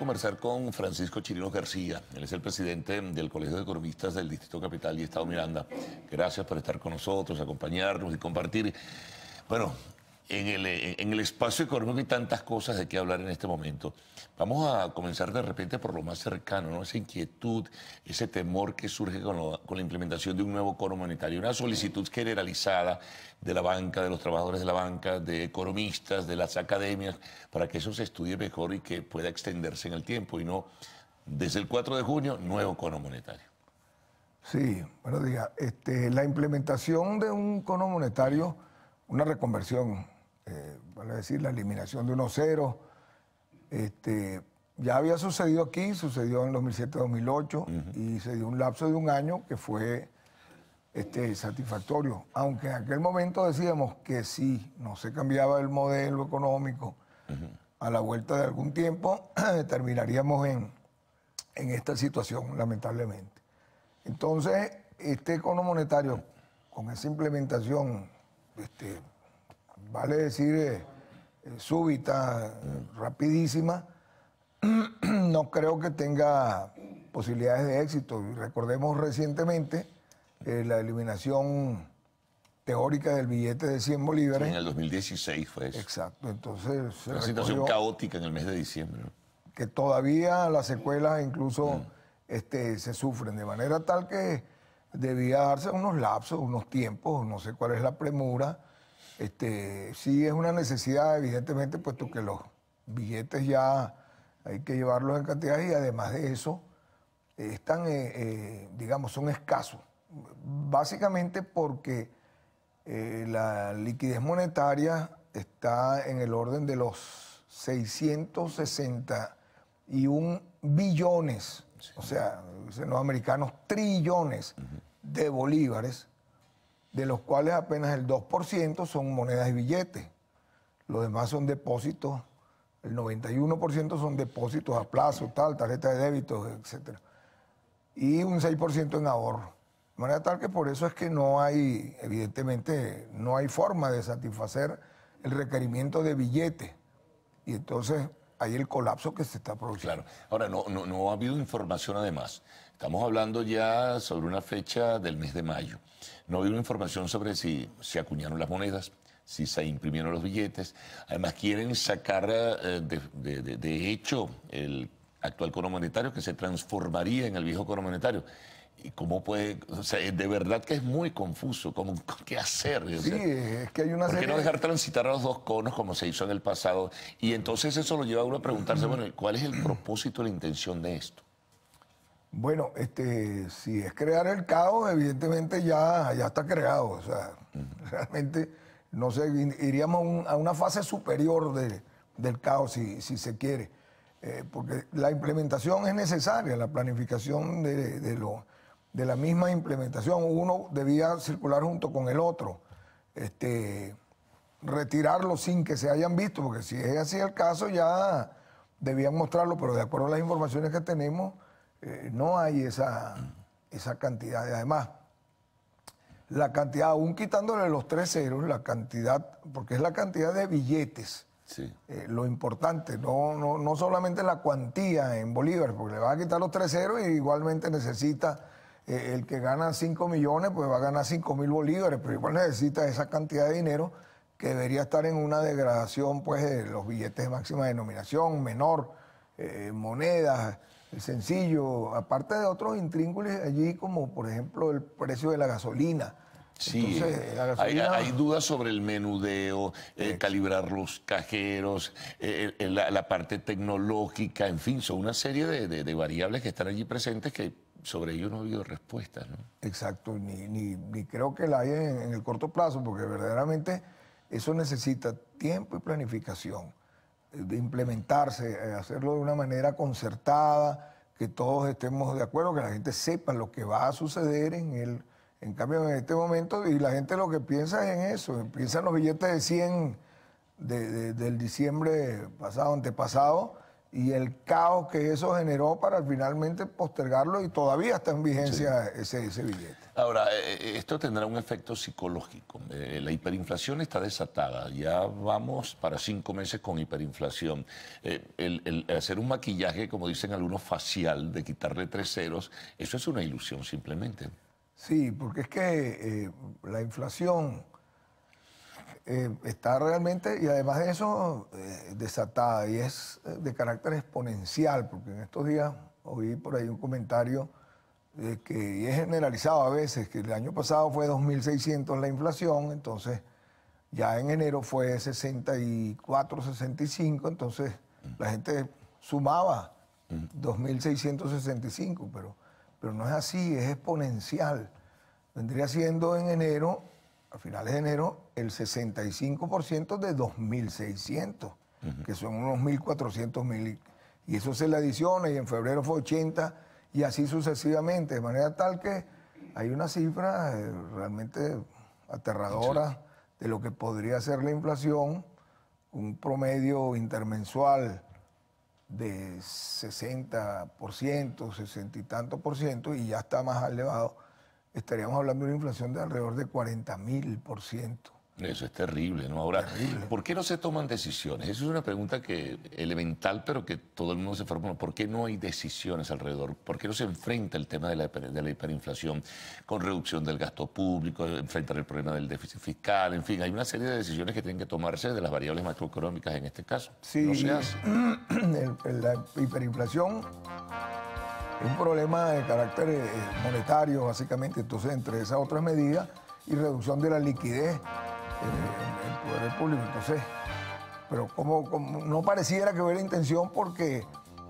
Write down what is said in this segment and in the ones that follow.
conversar con Francisco Chirinos García. Él es el presidente del Colegio de Economistas del Distrito Capital y Estado Miranda. Gracias por estar con nosotros, acompañarnos y compartir. Bueno, en el espacio económico hay tantas cosas de qué hablar en este momento. Vamos a comenzar de repente por lo más cercano, ¿no? Esa inquietud, ese temor que surge con la implementación de un nuevo cono monetario, una solicitud generalizada de la banca, de los trabajadores de la banca, de economistas, de las academias, para que eso se estudie mejor y que pueda extenderse en el tiempo y no desde el 4 de junio, nuevo cono monetario. Sí, buenos días. La implementación de un cono monetario, una reconversión, vale decir, la eliminación de unos ceros, ya había sucedido aquí, sucedió en 2007-2008 y se dio un lapso de un año que fue satisfactorio. Aunque en aquel momento decíamos que si no se cambiaba el modelo económico, a la vuelta de algún tiempo terminaríamos en esta situación, lamentablemente. Entonces, este cono monetario, con esa implementación, vale decir, súbita, rapidísima, no creo que tenga posibilidades de éxito. Y recordemos recientemente la eliminación teórica del billete de 100 bolívares. En el 2016 fue eso. Exacto. Entonces, una situación caótica en el mes de diciembre, ¿no? Que todavía las secuelas incluso se sufren, de manera tal que debía darse unos lapsos, unos tiempos, no sé cuál es la premura. Sí es una necesidad, evidentemente, puesto que los billetes ya hay que llevarlos en cantidad y además de eso están, digamos, son escasos. Básicamente porque la liquidez monetaria está en el orden de los 661 billones, sí. O sea, dicen los americanos, trillones de bolívares, de los cuales apenas el 2% son monedas y billetes. Los demás son depósitos, el 91% son depósitos a plazo, tal, tarjeta de débito, etc. Y un 6% en ahorro. De manera tal que por eso es que no hay, evidentemente, no hay forma de satisfacer el requerimiento de billetes. Y entonces hay el colapso que se está produciendo. Claro. Ahora, no ha habido información además. Estamos hablando ya sobre una fecha del mes de mayo. No ha habido información sobre si se acuñaron las monedas, si se imprimieron los billetes. Además, quieren sacar de hecho el actual cono monetario que se transformaría en el viejo cono monetario. ¿Y cómo puede? O sea, de verdad que es muy confuso. ¿Qué hacer? O sea, sí, es que hay una ¿por qué no dejar transitar a los dos conos como se hizo en el pasado? Y entonces eso lo lleva a uno a preguntarse, bueno, ¿cuál es el propósito, la intención de esto? Bueno, si es crear el caos, evidentemente ya está creado. O sea, realmente, no sé, iríamos a una fase superior del caos si se quiere. Porque la implementación es necesaria, la planificación de la misma implementación. Uno debía circular junto con el otro. Retirarlo sin que se hayan visto, porque si es así el caso ya debían mostrarlo, pero de acuerdo a las informaciones que tenemos, no hay esa cantidad. Y además, la cantidad, aún quitándole los 3 ceros, la cantidad, porque es la cantidad de billetes, sí. Lo importante, no solamente la cuantía en bolívares, porque le van a quitar los 3 ceros y igualmente necesita, el que gana 5 millones, pues va a ganar 5.000 bolívares, pero igual necesita esa cantidad de dinero que debería estar en una degradación, pues, de los billetes de máxima denominación, menor, monedas, el sencillo, aparte de otros intríngulis allí, como por ejemplo el precio de la gasolina. Sí, entonces, la gasolina... hay dudas sobre el menudeo, calibrar los cajeros, la parte tecnológica, en fin, son una serie de variables que están allí presentes que sobre ello no ha habido respuestas, ¿no? Exacto, ni creo que la haya en el corto plazo, porque verdaderamente eso necesita tiempo y planificación, de implementarse, hacerlo de una manera concertada, que todos estemos de acuerdo, que la gente sepa lo que va a suceder en cambio en este momento, y la gente lo que piensa es en eso, piensa en los billetes de 100 del diciembre pasado, antepasado, y el caos que eso generó para finalmente postergarlo y todavía está en vigencia ese billete. Ahora, esto tendrá un efecto psicológico. La hiperinflación está desatada. Ya vamos para 5 meses con hiperinflación. El hacer un maquillaje, como dicen algunos, facial, de quitarle 3 ceros, eso es una ilusión simplemente. Sí, porque es que la inflación está realmente, y además de eso, desatada, y es de carácter exponencial, porque en estos días oí por ahí un comentario y es generalizado a veces, que el año pasado fue 2.600 la inflación, entonces ya en enero fue 64, 65, entonces la gente sumaba 2.665, pero no es así, es exponencial. Vendría siendo en enero, a finales de enero, el 65% de 2.600, que son unos 1.400, y eso se le adiciona, y en febrero fue 80, y así sucesivamente, de manera tal que hay una cifra realmente aterradora de lo que podría ser la inflación, un promedio intermensual de 60%, 60 y tanto por ciento, y ya está más elevado, estaríamos hablando de una inflación de alrededor de 40.000%. Eso es terrible, ¿no? Ahora, Terrible. ¿por qué no se toman decisiones? Esa es una pregunta elemental, pero que todo el mundo se forma. ¿Por qué no hay decisiones alrededor? ¿Por qué no se enfrenta el tema de la hiperinflación con reducción del gasto público, enfrentar el problema del déficit fiscal? En fin, hay una serie de decisiones que tienen que tomarse de las variables macroeconómicas en este caso. Sí, no se hace. La hiperinflación es un problema de carácter monetario, básicamente. Entonces, entre esas otras medidas y reducción de la liquidez en el poder público. Entonces, pero como no pareciera que hubiera intención, porque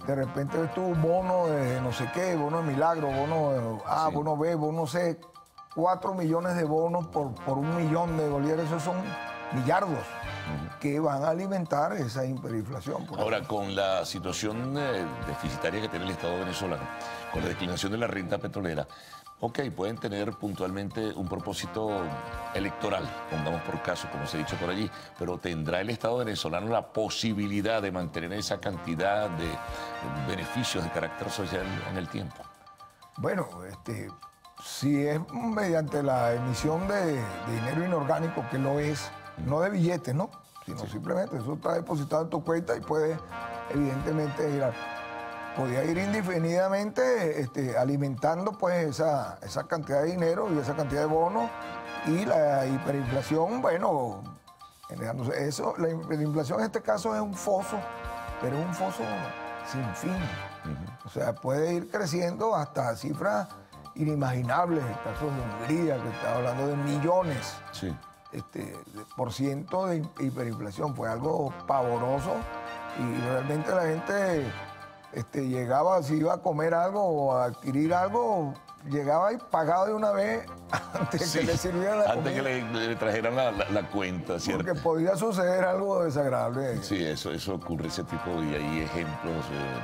de repente ves tú un bono de no sé qué, bono de milagro, bono A, bono B, bono C, 4 millones de bonos por 1 millón de bolívares, esos son millardos que van a alimentar esa hiperinflación. Ahora, con la situación deficitaria que tiene el Estado venezolano, con la declinación de la renta petrolera, ok, pueden tener puntualmente un propósito electoral, pongamos por caso, como se ha dicho por allí, pero ¿tendrá el Estado venezolano la posibilidad de mantener esa cantidad de beneficios de carácter social en el tiempo? Bueno, si es mediante la emisión de dinero inorgánico, que lo es, no de billetes, ¿no? Sino simplemente eso está depositado en tu cuenta y puedes evidentemente podía ir indefinidamente alimentando pues esa cantidad de dinero y esa cantidad de bonos, y la hiperinflación, bueno, generándose eso. La hiperinflación en este caso es un foso, pero es un foso sin fin. O sea, puede ir creciendo hasta cifras inimaginables. El caso de Hungría, que está hablando de millones por ciento de hiperinflación, fue algo pavoroso, y realmente la gente llegaba, si iba a comer algo o a adquirir algo, llegaba y pagaba de una vez antes que le sirvieran la comida. Antes que le trajeran la cuenta, ¿cierto? Porque podía suceder algo desagradable. Sí, eso ocurre, ese tipo, y hay ejemplos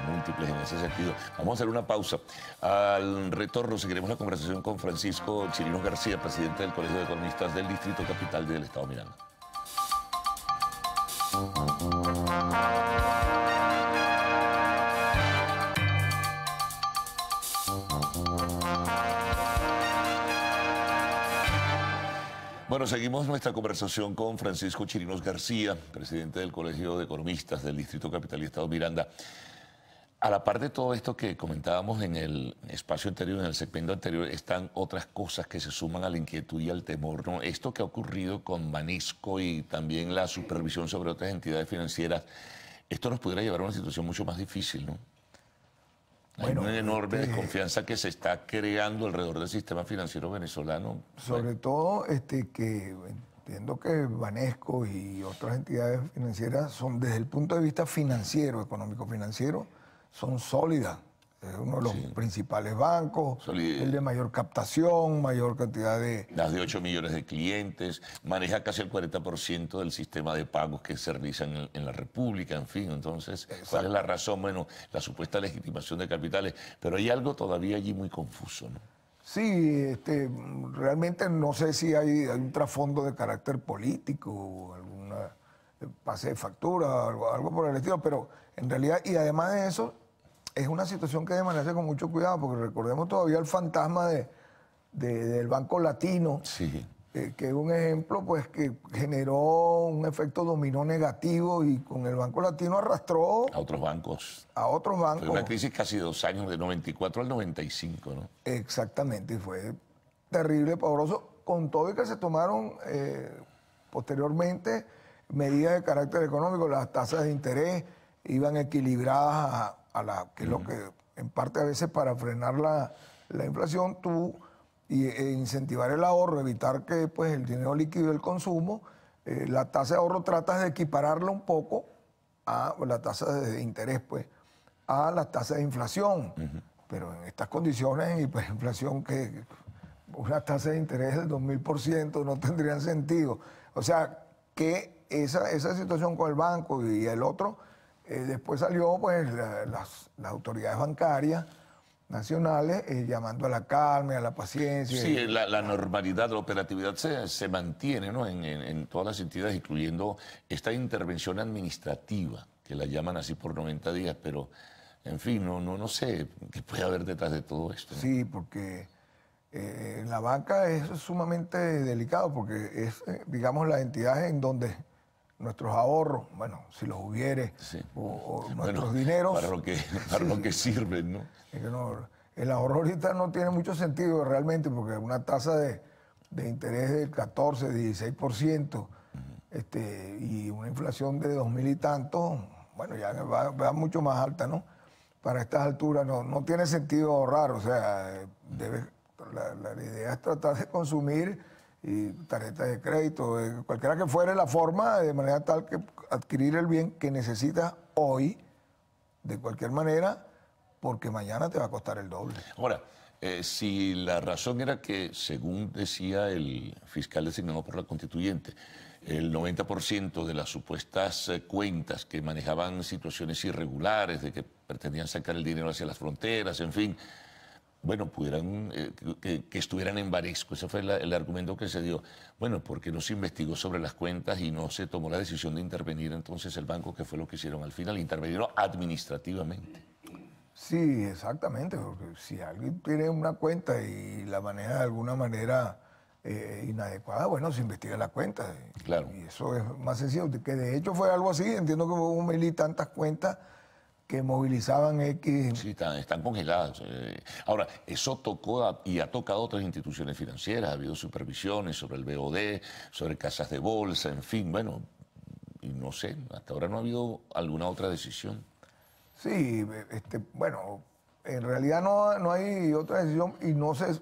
múltiples en ese sentido. Vamos a hacer una pausa. Al retorno seguiremos la conversación con Francisco Chirinos García, presidente del Colegio de Economistas del Distrito Capital del Estado Miranda. Bueno, seguimos nuestra conversación con Francisco Chirinos García, presidente del Colegio de Economistas del Distrito Capital y Estado Miranda. A la par de todo esto que comentábamos en el espacio anterior, en el segmento anterior, están otras cosas que se suman a la inquietud y al temor, ¿no? Esto que ha ocurrido con Banesco y también la supervisión sobre otras entidades financieras, esto nos pudiera llevar a una situación mucho más difícil, ¿no? Hay una enorme desconfianza que se está creando alrededor del sistema financiero venezolano. Sobre todo que entiendo que Banesco y otras entidades financieras son, desde el punto de vista financiero, económico-financiero, son sólidas. Es uno de los principales bancos, el de mayor captación, mayor cantidad de... Más de 8 millones de clientes, maneja casi el 40% del sistema de pagos que se realizan en la República, en fin. Entonces, ¿cuál es la razón? Bueno, la supuesta legitimación de capitales, pero hay algo todavía allí muy confuso, ¿no? Sí, realmente no sé si hay un trasfondo de carácter político o alguna pase de factura, algo por el estilo, pero en realidad, y además de eso, es una situación que debe manejarse con mucho cuidado, porque recordemos todavía el fantasma del Banco Latino, Sí. Que es un ejemplo pues que generó un efecto dominó negativo y con el Banco Latino arrastró A otros bancos. a otros bancos. Fue una crisis casi de 2 años, de 94 al 95, ¿no? Exactamente, y fue terrible, pavoroso, con todo y que se tomaron posteriormente medidas de carácter económico, las tasas de interés iban equilibradas a la que es lo que en parte a veces para frenar la inflación e incentivar el ahorro, evitar que pues el dinero líquido del consumo, la tasa de ahorro tratas de equipararla un poco a la tasa de interés, pues, a la tasa de inflación. Pero en estas condiciones, hiperinflación, que una tasa de interés del 2000% no tendrían sentido. O sea, que esa situación con el banco y el otro, después salió pues las autoridades bancarias nacionales llamando a la calma, a la paciencia. Sí, la normalidad, la operatividad se mantiene, ¿no? En todas las entidades, incluyendo esta intervención administrativa, que la llaman así por 90 días, pero en fin, no sé qué puede haber detrás de todo esto, ¿no? Sí, porque la banca es sumamente delicado, porque es, digamos, la entidad en donde nuestros ahorros, bueno, si los hubiere, Sí. o Bueno, nuestros dineros... para lo que sirven, ¿no? Es que el ahorro ahorita no tiene mucho sentido realmente, porque una tasa de interés del 14, 16%, y una inflación de 2000 y tanto, bueno, ya va mucho más alta, ¿no? Para estas alturas no tiene sentido ahorrar, o sea, la idea es tratar de consumir y tarjetas de crédito, cualquiera que fuere la forma, de manera tal que adquirir el bien que necesitas hoy, de cualquier manera, porque mañana te va a costar el doble. Ahora, si la razón era que, según decía el fiscal designado por la constituyente, el 90% de las supuestas cuentas que manejaban situaciones irregulares, de que pretendían sacar el dinero hacia las fronteras, en fin, bueno, pudieran, que estuvieran en Baresco. Ese fue el argumento que se dio. Bueno, porque no se investigó sobre las cuentas y no se tomó la decisión de intervenir entonces el banco, que fue lo que hicieron al final, intervinieron administrativamente. Sí, exactamente, porque si alguien tiene una cuenta y la maneja de alguna manera inadecuada, bueno, se investiga la cuenta. Claro. Y eso es más sencillo, que de hecho fue algo así. Entiendo que hubo 1000 y tantas cuentas que movilizaban X. Sí, están congeladas. Ahora, eso tocó y ha tocado otras instituciones financieras. Ha habido supervisiones sobre el BOD, sobre casas de bolsa, en fin, bueno, y no sé, hasta ahora no ha habido alguna otra decisión. Sí, bueno, en realidad no hay otra decisión y no se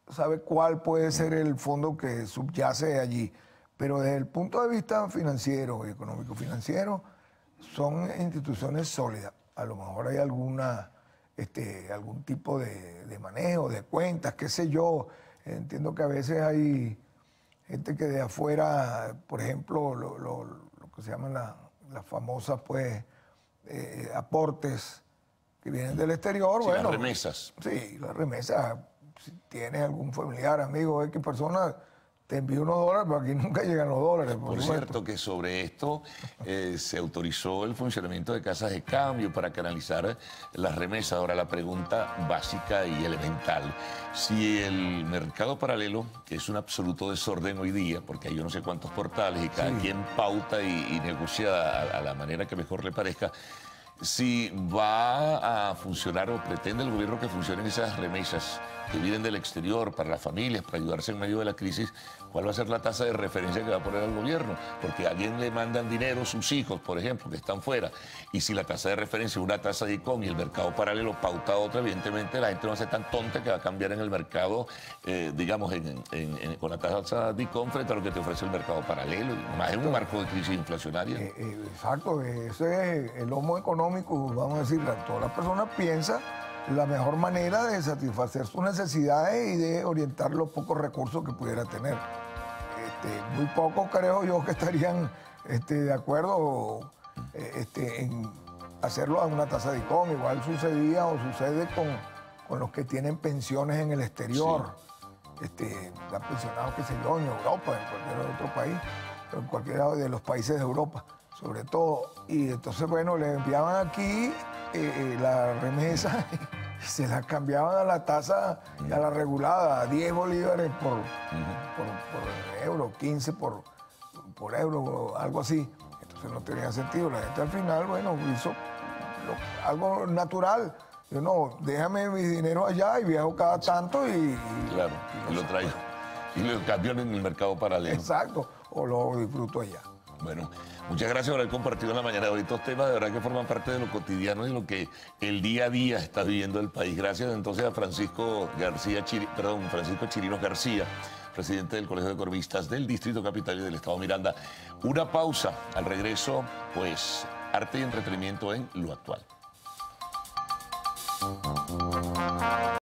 sabe cuál puede ser el fondo que subyace allí. Pero desde el punto de vista financiero y económico-financiero, son instituciones sólidas. A lo mejor hay algún tipo de manejo, de cuentas, qué sé yo. Entiendo que a veces hay gente que de afuera, por ejemplo, lo que se llaman las famosas, pues, aportes que vienen del exterior. Sí, bueno, las remesas. Sí, las remesas. Si tienes algún familiar, amigo, X persona, te envío unos dólares, pero aquí nunca llegan los dólares. Por cierto, que sobre esto se autorizó el funcionamiento de casas de cambio para canalizar las remesas. Ahora, la pregunta básica y elemental: si el mercado paralelo, que es un absoluto desorden hoy día, porque hay yo no sé cuántos portales y cada quien pauta y negocia a la manera que mejor le parezca, si va a funcionar o pretende el gobierno que funcionen esas remesas que vienen del exterior para las familias, para ayudarse en medio de la crisis, ¿cuál va a ser la tasa de referencia que va a poner el gobierno? Porque a alguien le mandan dinero sus hijos, por ejemplo, que están fuera, y si la tasa de referencia es una tasa de ICOM y el mercado paralelo pauta otra, evidentemente la gente no va a ser tan tonta que va a cambiar en el mercado, digamos, con la tasa de ICOM frente a lo que te ofrece el mercado paralelo, más en un marco de crisis inflacionaria. Exacto, ese es el homo económico, vamos a decir, todas las personas piensan la mejor manera de satisfacer sus necesidades y de orientar los pocos recursos que pudiera tener. Muy pocos creo yo que estarían de acuerdo en hacerlo a una tasa de ICOM. Igual sucedía o sucede con los que tienen pensiones en el exterior. Sí. Están pensionados, qué sé yo, en Europa, en cualquier otro país, en cualquiera de los países de Europa. sobre todo. Y entonces, bueno, le enviaban aquí la remesa y se la cambiaban a la tasa, a la regulada, a 10 bolívares por euro, 15 por euro, algo así. Entonces no tenía sentido. La gente al final, bueno, hizo algo natural. Yo no, déjame mi dinero allá y viajo cada tanto y claro, y lo traigo. Y lo cambio en el mercado paralelo. Exacto, o lo disfruto allá. Bueno, muchas gracias por haber compartido en la mañana de hoy estos temas, de verdad que forman parte de lo cotidiano y lo que el día a día está viviendo el país. Gracias entonces a Francisco Chirinos García, presidente del Colegio de Economistas del Distrito Capital y del Estado Miranda. Una pausa, al regreso, pues, arte y entretenimiento en Lo Actual.